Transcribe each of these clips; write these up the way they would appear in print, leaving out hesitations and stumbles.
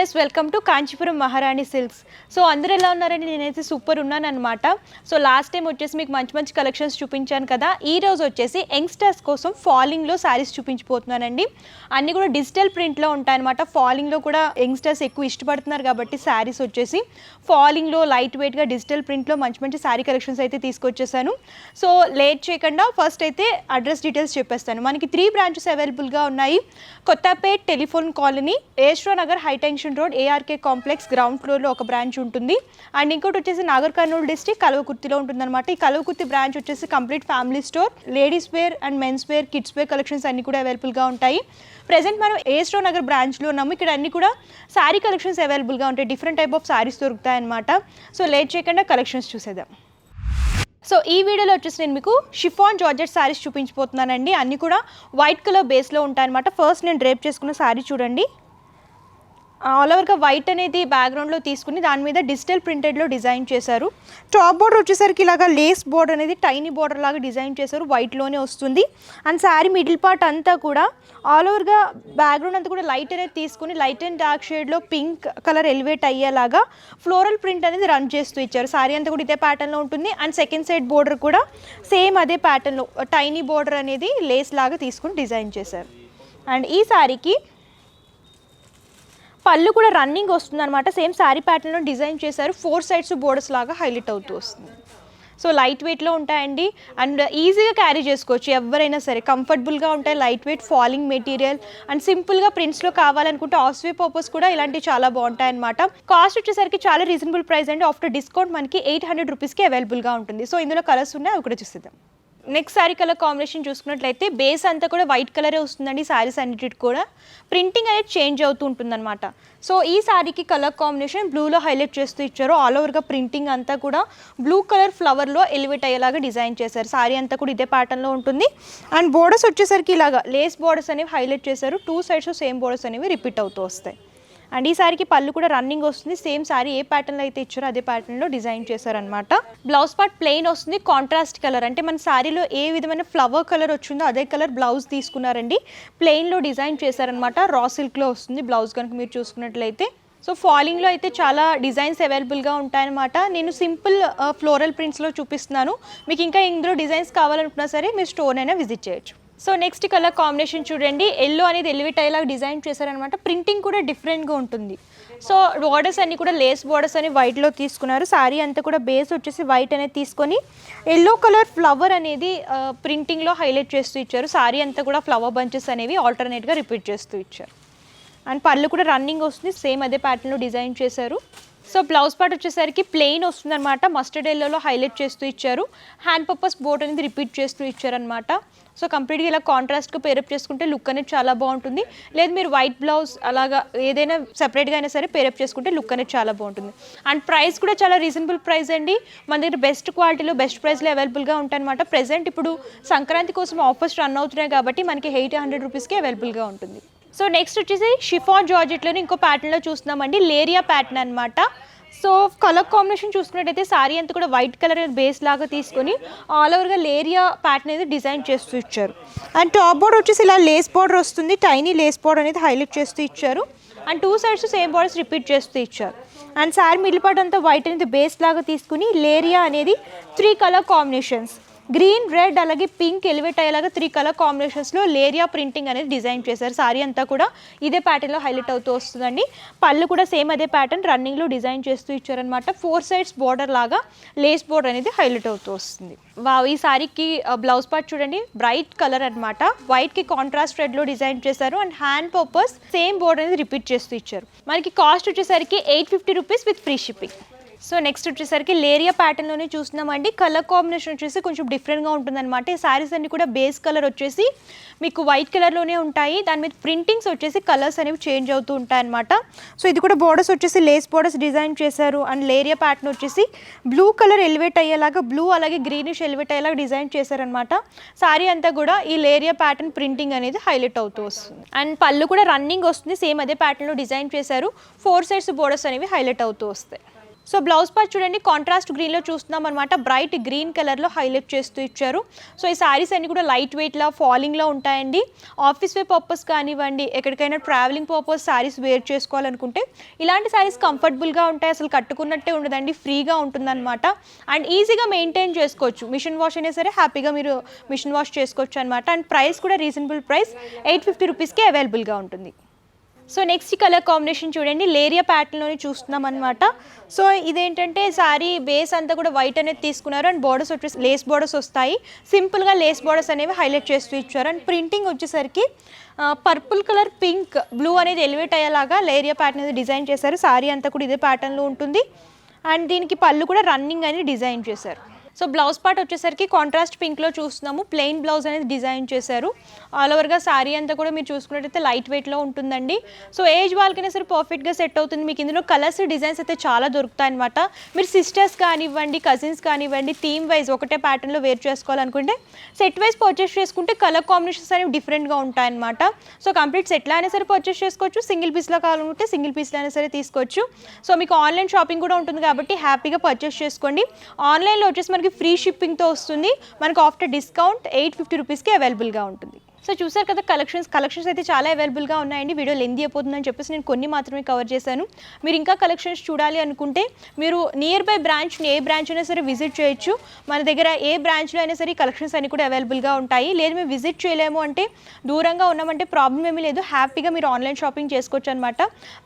Guys, welcome to Kanchipuram మహారాణి silks. So అందరూ ఎలా ఉన్నారండి? నేనైతే సూపర్ ఉన్నాను అనమాట. సో లాస్ట్ టైం వచ్చేసి మీకు మంచి మంచి కలెక్షన్స్ చూపించాను కదా. ఈ రోజు వచ్చేసి యంగ్స్టర్స్ కోసం ఫాలింగ్లో శారీస్ చూపించిపోతున్నానండి. అన్నీ కూడా డిజిటల్ ప్రింట్లో ఉంటాయన్నమాట. ఫాలింగ్లో కూడా యంగ్స్టర్స్ ఎక్కువ ఇష్టపడుతున్నారు కాబట్టి శారీస్ వచ్చేసి ఫాలింగ్లో లైట్ వెయిట్గా డిజిటల్ ప్రింట్లో మంచి మంచి శారీ కలెక్షన్స్ అయితే తీసుకొచ్చేసాను. సో లేట్ చేయకుండా ఫస్ట్ అయితే అడ్రస్ డీటెయిల్స్ చెప్పేస్తాను. మనకి 3 బ్రాంచెస్ అవైలబుల్గా ఉన్నాయి. కొత్తపేట్ టెలిఫోన్ కాలనీ, ఏష్రో నగర్, high tension road, ARK complex ground ఫ్లోర్లో ఒక బ్రాంచ్ ఉంటుంది. అండ్ ఇంకోటి వచ్చేసి నాగర్ కర్నూలు డిస్ట్రిక్ట్ కల్వకుర్తిలో ఉంటుందన్నమాట. ఈ కల్వకుర్తి బ్రాంచ్ వచ్చేసి complete family store, ladies wear and men's wear, kids wear collections అన్ని కూడా అవైలబుల్గా ఉంటాయి. ప్రెజెంట్ మనం ఏష్రో నగర్ బ్రాంచ్లో ఉన్నాము. ఇక్కడ అన్ని కూడా శారీ కలెక్షన్స్ అవైలబుల్గా ఉంటాయి. డిఫరెంట్ టైప్ ఆఫ్ శారీస్ దొరుకుతాయి అన్నమాట. సో లేట్ చేయకుండా కలెక్షన్స్ చూసేద్దాం. సో ఈ వీడియోలో వచ్చేసి నేను మీకు షిఫాన్ జార్జెట్ శారీస్ చూపించిపోతున్నానండి. అన్నీ కూడా వైట్ కలర్ బేస్లో ఉంటాయన్నమాట. ఫస్ట్ నేను డ్రేప్ చేసుకున్న శారీ చూడండి. ఆల్ ఓవర్గా వైట్ అనేది బ్యాక్గ్రౌండ్లో తీసుకుని దాని మీద డిజిటల్ ప్రింటెడ్లో డిజైన్ చేశారు. టాప్ బోర్డర్ వచ్చేసరికి ఇలాగా లేస్ బోర్డర్ అనేది టైనీ బోర్డర్ లాగా డిజైన్ చేశారు. వైట్లోనే వస్తుంది. అండ్ శారీ మిడిల్ పార్ట్ అంతా కూడా ఆల్ ఓవర్గా బ్యాక్గ్రౌండ్ అంతా కూడా లైట్ అనేది తీసుకుని లైట్ అండ్ డార్క్ షేడ్లో పింక్ కలర్ ఎలివేట్ అయ్యేలాగా ఫ్లోరల్ ప్రింట్ అనేది రన్ చేస్తూ ఇచ్చారు. శారీ అంతా కూడా ఇదే ప్యాటర్న్లో ఉంటుంది. అండ్ సెకండ్ సైడ్ బోర్డర్ కూడా సేమ్ అదే ప్యాటర్న్లో టైనీ బోర్డర్ అనేది లేస్ లాగా తీసుకుని డిజైన్ చేశారు. అండ్ ఈ శారీకి పళ్ళు కూడా రన్నింగ్ వస్తుంది అనమాట. సేమ్ శారీ ప్యాటర్న్లో డిజైన్ చేశారు. 4 సైడ్స్ బోర్డర్స్ లాగా హైలైట్ అవుతూ వస్తుంది. సో లైట్ వెయిట్లో ఉంటాయండి. అండ్ ఈజీగా క్యారీ చేసుకోవచ్చు ఎవరైనా సరే. కంఫర్టబుల్గా ఉంటాయి, light weight, falling material. And సింపుల్గా ప్రింట్స్లో కావాలనుకుంటే ఆఫ్ వే పర్పస్ కూడా ఇలాంటివి చాలా బాగుంటాయి అనమాట. కాస్ట్ వచ్చేసరికి చాలా రీజనబుల్ ప్రైస్ అండి. ఆఫ్టర్ డిస్కౌంట్ మనకి 800 రూపీస్కి అవైలబుల్గా ఉంటుంది. సో ఇందులో కలర్స్ ఉన్నాయి, అవి కూడా చూసేద్దాం. నెక్స్ట్ శారీ కలర్ కాంబినేషన్ చూసుకున్నట్లయితే బేస్ అంతా కూడా వైట్ కలరే వస్తుందండి. శారీస్ అన్నిటికి కూడా ప్రింటింగ్ అనేది చేంజ్ అవుతూ ఉంటుందన్నమాట. సో ఈ శారీకి కలర్ కాంబినేషన్ బ్లూలో హైలైట్ చేస్తూ ఇచ్చారు. ఆల్ ఓవర్గా ప్రింటింగ్ అంతా కూడా బ్లూ కలర్ ఫ్లవర్లో ఎలివేట్ అయ్యేలాగా డిజైన్ చేశారు. శారీ అంతా కూడా ఇదే ప్యాటర్న్లో ఉంటుంది. అండ్ బోర్డర్స్ వచ్చేసరికి ఇలాగా లేస్ బోర్డర్స్ అనేవి హైలైట్ చేశారు. 2 సైడ్స్ సేమ్ బోర్డర్స్ అనేవి రిపీట్ అవుతూ వస్తాయి. అండ్ ఈ శారీకి పళ్ళు కూడా రన్నింగ్ వస్తుంది. సేమ్ శారీ ఏ ప్యాటర్న్లో అయితే ఇచ్చారో అదే ప్యాటర్న్లో డిజైన్ చేశారనమాట. బ్లౌజ్ పార్ట్ ప్లెయిన్ వస్తుంది. కాంట్రాస్ట్ కలర్ అంటే మన శారీలో ఏ విధమైన ఫ్లవర్ కలర్ వచ్చిందో అదే కలర్ బ్లౌజ్ తీసుకున్నారండి. ప్లెయిన్లో డిజైన్ చేశారనమాట. రా సిల్క్లో వస్తుంది బ్లౌజ్ కనుక మీరు చూసుకున్నట్లయితే. సో ఫాలింగ్లో అయితే చాలా డిజైన్స్ అవైలబుల్గా ఉంటాయన్నమాట. నేను సింపుల్ ఫ్లోరల్ ప్రింట్స్లో చూపిస్తున్నాను. మీకు ఇంకా ఇందులో డిజైన్స్ కావాలనుకున్నా సరే మీరు స్టోర్ అయినా విజిట్ చేయొచ్చు. సో నెక్స్ట్ కలర్ కాంబినేషన్ చూడండి. ఎల్లో అనేది ఎలివేట్ అయ్యేలాగా డిజైన్ చేశారనమాట. ప్రింటింగ్ కూడా డిఫరెంట్గా ఉంటుంది. సో బోర్డర్స్ అన్ని కూడా లేస్ బోర్డర్స్ అని వైట్లో తీసుకున్నారు. శారీ అంతా కూడా బేస్ వచ్చేసి వైట్ అనేది తీసుకొని ఎల్లో కలర్ ఫ్లవర్ అనేది ప్రింటింగ్లో హైలైట్ చేస్తూ ఇచ్చారు. శారీ అంతా కూడా ఫ్లవర్ బంచెస్ అనేవి ఆల్టర్నేట్గా రిపీట్ చేస్తూ ఇచ్చారు. అండ్ పళ్ళు కూడా రన్నింగ్ వస్తుంది. సేమ్ అదే ప్యాటర్న్లో డిజైన్ చేశారు. సో బ్లౌజ్ పార్ట్ వచ్చేసరికి ప్లెయిన్ వస్తుంది అనమాట. మస్టర్డ్ ఎల్లోలో హైలైట్ చేస్తూ ఇచ్చారు. హ్యాండ్ పర్పస్ బోర్డ్ అనేది రిపీట్ చేస్తూ ఇచ్చారనమాట. సో కంప్లీట్గా ఇలా కాంట్రాస్ట్గా పేరప్ చేసుకుంటే లుక్ అనేది చాలా బాగుంటుంది. లేదు మీరు వైట్ బ్లౌజ్ అలాగా ఏదైనా సెపరేట్గా అయినా సరే పేరప్ చేసుకుంటే లుక్ అనేది చాలా బాగుంటుంది. అండ్ ప్రైస్ కూడా చాలా రీజనబుల్ ప్రైస్ అండి. మన దగ్గర బెస్ట్ క్వాలిటీలో బెస్ట్ ప్రైస్లో అవైలబుల్గా ఉంటాయన్నమాట. ప్రెజెంట్ ఇప్పుడు సంక్రాంతి కోసం ఆఫర్స్ రన్ అవుతున్నాయి కాబట్టి మనకి 800 రూపీస్కి అవైలబుల్గా ఉంటుంది. సో నెక్స్ట్ వచ్చేసి షిఫాన్ జార్జెట్లోనే ఇంకో ప్యాటర్న్లో చూస్తున్నామండి. లేరియా ప్యాటర్న్ అనమాట. సో కలర్ కాంబినేషన్ చూసుకున్నట్టయితే శారీ అంతా కూడా వైట్ కలర్ బేస్ లాగా తీసుకొని ఆల్ ఓవర్గా లేరియా ప్యాటర్న్ అనేది డిజైన్ చేస్తూ ఇచ్చారు. అండ్ టాప్ బోర్డర్ వచ్చేసి ఇలా లేస్ బోర్డర్ వస్తుంది. టైనీ లేస్ బోర్డర్ అనేది హైలైట్ చేస్తూ ఇచ్చారు. And 2 sides same borders repeat చేస్తూ ఇచ్చారు. అండ్ శారీ మిడిల్ పార్ట్ అంతా వైట్ అనేది బేస్ లాగా తీసుకుని లేరియా అనేది 3 కలర్ కాంబినేషన్స్ గ్రీన్, రెడ్ అలాగే పింక్ ఎలివేట్ అయ్యేలాగా 3 కలర్ కాంబినేషన్స్లో లేరియా ప్రింటింగ్ అనేది డిజైన్ చేశారు. శారీ అంతా కూడా ఇదే ప్యాటర్న్లో హైలైట్ అవుతూ వస్తుందండి. పళ్ళు కూడా సేమ్ అదే ప్యాటర్న్ రన్నింగ్లో డిజైన్ చేస్తూ ఇచ్చారనమాట. 4 సైడ్స్ బోర్డర్ లాగా లేస్ బోర్డర్ అనేది హైలైట్ అవుతూ వస్తుంది. ఈ శారీకి బ్లౌజ్ పార్ట్ చూడండి బ్రైట్ కలర్ అనమాట. వైట్కి కాంట్రాస్ట్ రెడ్లో డిజైన్ చేశారు. And hand purpose same border అనేది రిపీట్ చేస్తూ ఇచ్చారు. మనకి కాస్ట్ వచ్చేసరికి 850 rupees with free shipping. So next వచ్చేసరికి లేరియా ప్యాటర్న్లోనే చూస్తున్నామండి. కలర్ కాంబినేషన్ వచ్చేసి కొంచెం డిఫరెంట్గా ఉంటుందన్నమాట. ఈ శారీస్ అన్ని కూడా బేస్ కలర్ వచ్చేసి మీకు వైట్ కలర్లోనే ఉంటాయి. దాని మీద ప్రింటింగ్స్ వచ్చేసి కలర్స్ అనేవి చేంజ్ అవుతూ ఉంటాయన్నమాట. సో ఇది కూడా బోర్డర్స్ వచ్చేసి లేస్ బోర్డర్స్ డిజైన్ చేశారు. అండ్ లేరియా ప్యాటర్న్ వచ్చేసి బ్లూ కలర్ ఎలివేట్ అయ్యేలాగా బ్లూ అలాగే గ్రీనిష్ ఎలివేట్ అయ్యేలాగా డిజైన్ చేశారనమాట. శారీ అంతా కూడా ఈ లేరియా ప్యాటర్న్ ప్రింటింగ్ అనేది హైలైట్ అవుతూ వస్తుంది. అండ్ పళ్ళు కూడా రన్నింగ్ వస్తుంది. సేమ్ అదే ప్యాటర్న్లో డిజైన్ చేశారు. 4 సైడ్స్ బోర్డర్స్ అనేవి హైలైట్ అవుతూ వస్తాయి. సో బ్లౌజ్ పార్ట్ చూడండి కాంట్రాస్ట్ గ్రీన్లో చూస్తున్నాం అనమాట, బ్రైట్ గ్రీన్ కలర్లో హైలైట్ చేస్తూ ఇచ్చారు. సో ఈ శారీస్ అన్ని కూడా లైట్ వెయిట్లో ఫాలింగ్లో ఉంటాయండి. ఆఫీస్ వే పర్పస్ కానివ్వండి, ఎక్కడికైనా ట్రావెలింగ్ పర్పస్ శారీస్ వేర్ చేసుకోవాలనుకుంటే ఇలాంటి శారీస్ కంఫర్టబుల్గా ఉంటాయి, అసలు కట్టుకున్నట్టే ఉండదండి, ఫ్రీగా ఉంటుందన్నమాట. అండ్ ఈజీగా మెయింటైన్ చేసుకోవచ్చు, మిషన్ వాష్ అయినా సరే హ్యాపీగా మీరు మిషన్ వాష్ చేసుకోవచ్చు అనమాట. అండ్ ప్రైస్ కూడా రీజనబుల్ ప్రైస్, 850 రూపీస్కి అవైలబుల్గా ఉంటుంది. సో నెక్స్ట్ కలర్ కాంబినేషన్ చూడండి, లేరియా ప్యాటర్న్లోనే చూస్తున్నాం అనమాట. సో ఇదేంటంటే శారీ బేస్ అంతా కూడా వైట్ అనేది తీసుకున్నారు అండ్ బోర్డర్స్ వచ్చేసి లేస్ బోర్డర్స్ వస్తాయి. సింపుల్గా లేస్ బోర్డర్స్ అనేవి హైలైట్ చేస్తూ ఇచ్చారు. అండ్ ప్రింటింగ్ వచ్చేసరికి పర్పుల్ కలర్, పింక్, బ్లూ అనేది ఎలివేట్ అయ్యేలాగా లేరియా ప్యాటర్న్ అనేది డిజైన్ చేశారు. శారీ అంతా కూడా ఇదే ప్యాటర్న్లో ఉంటుంది. అండ్ దీనికి పళ్ళు కూడా రన్నింగ్ అనేది డిజైన్ చేశారు. సో బ్లౌజ్ పార్ట్ వచ్చేసరికి కాంట్రాస్ట్ పింక్లో చూస్తున్నాము, ప్లెయిన్ బ్లౌజ్ అనేది డిజైన్ చేశారు. ఆల్ ఓవర్గా శారీ అంతా కూడా మీరు చూసుకున్నట్టయితే లైట్ వెయిట్లో ఉంటుందండి. సో ఏజ్ వాళ్ళకైనా సరే పర్ఫెక్ట్గా సెట్ అవుతుంది. మీకు ఇందులో కలర్స్, డిజైన్స్ అయితే చాలా దొరుకుతాయి అనమాట. మీరు సిస్టర్స్ కానివ్వండి, కజిన్స్ కానివ్వండి, థీమ్ వైజ్ ఒకటే ప్యాటర్న్లో వేర్ చేసుకోవాలనుకుంటే సెట్ వైజ్ పర్చేస్ చేసుకుంటే కలర్ కాంబినేషన్స్ అనేవి డిఫరెంట్గా ఉంటాయన్నమాట. సో కంప్లీట్ సెట్లో అయినా సరే పర్చేస్ చేసుకోవచ్చు, సింగిల్ పీస్లో కావాలనుకుంటే సింగిల్ పీస్లో అయినా సరే తీసుకోవచ్చు. సో మీకు ఆన్లైన్ షాపింగ్ కూడా ఉంటుంది కాబట్టి హ్యాపీగా పర్చేస్ చేసుకోండి. ఆన్లైన్లో వచ్చేసి మనకి ఫ్రీ షిప్పింగ్తో వస్తుంది, మనకు ఆఫ్టర్ డిస్కౌంట్ 850 రూపీస్కి అవైలబుల్గా ఉంటుంది. సో చూసారు కదా కలెక్షన్స్ అయితే చాలా అవైలబుల్గా ఉన్నాయండి. వీడియో లెంతీ అయిపోతుందని చెప్పేసి నేను కొన్ని మాత్రమే కవర్ చేశాను. మీరు ఇంకా కలెక్షన్స్ చూడాలి అనుకుంటే మీరు నియర్ బై బ్రాంచ్ని ఏ బ్రాంచ్ అయినా సరే విజిట్ చేయొచ్చు. మన దగ్గర ఏ బ్రాంచ్లో అయినా సరే కలెక్షన్స్ అన్ని కూడా అవైలబుల్గా ఉంటాయి. లేదు మేము విజిట్ చేయలేము అంటే, దూరంగా ఉన్నామంటే ప్రాబ్లం ఏమీ లేదు, హ్యాపీగా మీరు ఆన్లైన్ షాపింగ్ చేసుకోవచ్చు అనమాట.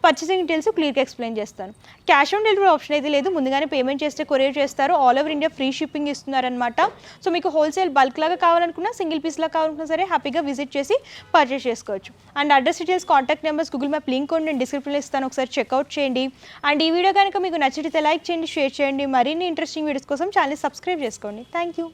పర్చేసింగ్ డీటెయిల్స్ క్లియర్గా ఎక్స్ప్లెయిన్ చేస్తాను. క్యాష్ ఆన్ డెలివరీ ఆప్షన్ అయితే లేదు, ముందుగానే పేమెంట్ చేస్తే కొరియర్ చేస్తారు. All over India free shipping ఇస్తున్నారనమాట. సో మీకు హోల్సేల్ బల్క్ లాగా కావాలనుకున్నా, సింగిల్ పీస్లా కావాలనుకున్నా సరే హ్యాపీగా విజిట్ చేసి పర్చేస్ చేసుకోవచ్చు. And address details, contact numbers, Google map link కూడా నేను డిస్క్రిప్షన్లో ఇస్తాను, ఒకసారి చెక్అవుట్ చేయండి. అండ్ ఈ వీడియో కనుక మీకు నచ్చితే లైక్ చేయండి, షేర్ చేయండి. మరిన్ని ఇంట్రెస్టింగ్ వీడియోస్ కోసం ఛానల్ సబ్స్క్రైబ్ చేసుకోండి. Thank you.